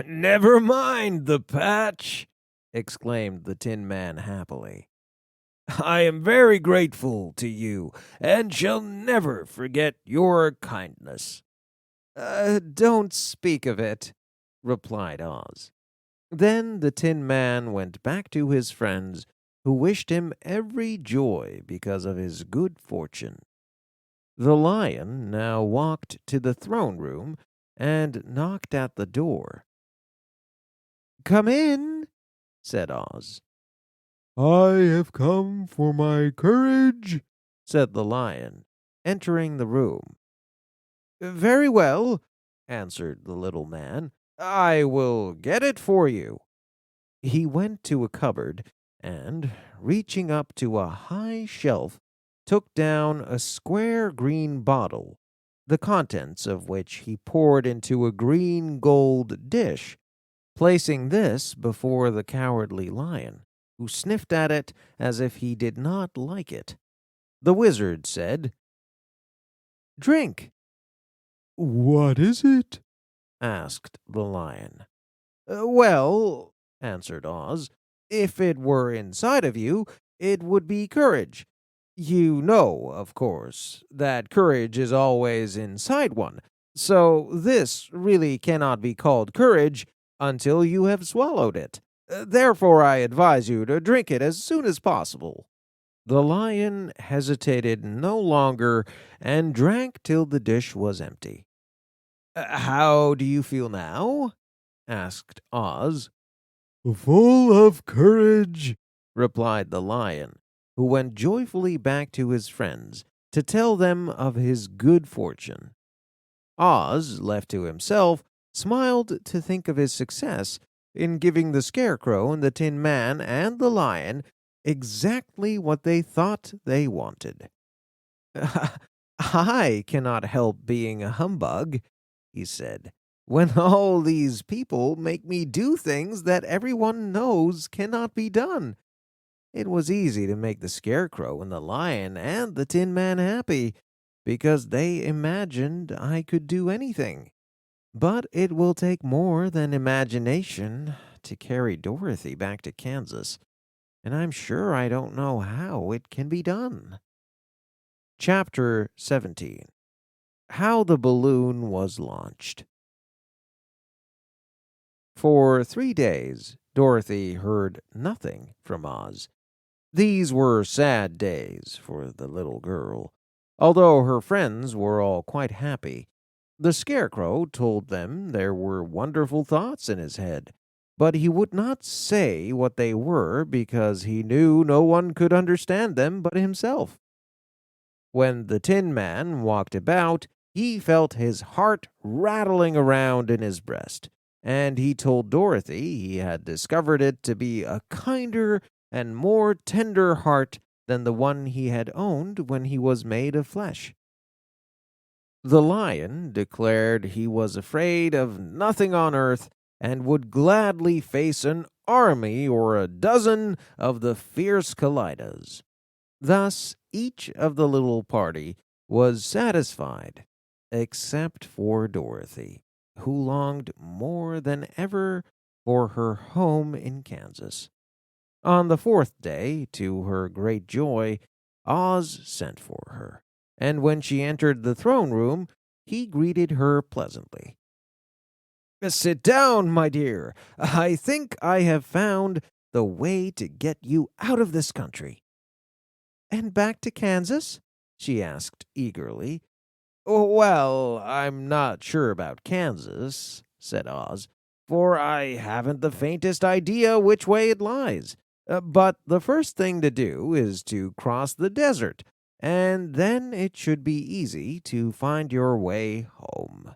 Never mind the patch, exclaimed the Tin Man happily. I am very grateful to you, and shall never forget your kindness. Don't speak of it, replied Oz. Then the Tin Man went back to his friends, who wished him every joy because of his good fortune. The Lion now walked to the throne room and knocked at the door. Come in, said Oz. I have come for my courage, said the Lion, entering the room. Very well, answered the little man. I will get it for you. He went to a cupboard and, reaching up to a high shelf, took down a square green bottle, the contents of which he poured into a green gold dish, placing this before the Cowardly Lion, who sniffed at it as if he did not like it. The wizard said, Drink. What is it? Asked the Lion. Well, answered Oz, if it were inside of you, it would be courage. You know, of course, that courage is always inside one, so this really cannot be called courage until you have swallowed it. Therefore, I advise you to drink it as soon as possible. The Lion hesitated no longer and drank till the dish was empty. How do you feel now? Asked Oz. Full of courage, replied the Lion, who went joyfully back to his friends to tell them of his good fortune. Oz, left to himself, smiled to think of his success in giving the Scarecrow and the Tin Man and the Lion exactly what they thought they wanted. I cannot help being a humbug, he said, when all these people make me do things that everyone knows cannot be done. It was easy to make the Scarecrow and the Lion and the Tin Man happy, because they imagined I could do anything. But it will take more than imagination to carry Dorothy back to Kansas, and I'm sure I don't know how it can be done. Chapter 17. How the Balloon Was Launched. For 3 days, Dorothy heard nothing from Oz. These were sad days for the little girl. Although her friends were all quite happy, the Scarecrow told them there were wonderful thoughts in his head, but he would not say what they were because he knew no one could understand them but himself. When the Tin Man walked about, he felt his heart rattling around in his breast, and he told Dorothy he had discovered it to be a kinder and more tender heart than the one he had owned when he was made of flesh. The Lion declared he was afraid of nothing on earth and would gladly face an army or a dozen of the fierce Kallidas. Thus, each of the little party was satisfied, except for Dorothy, who longed more than ever for her home in Kansas. On the 4th day, to her great joy, Oz sent for her, and when she entered the throne room, he greeted her pleasantly. Sit down, my dear. I think I have found the way to get you out of this country. And back to Kansas? She asked eagerly. Well, I'm not sure about Kansas, said Oz, for I haven't the faintest idea which way it lies. But the first thing to do is to cross the desert, and then it should be easy to find your way home.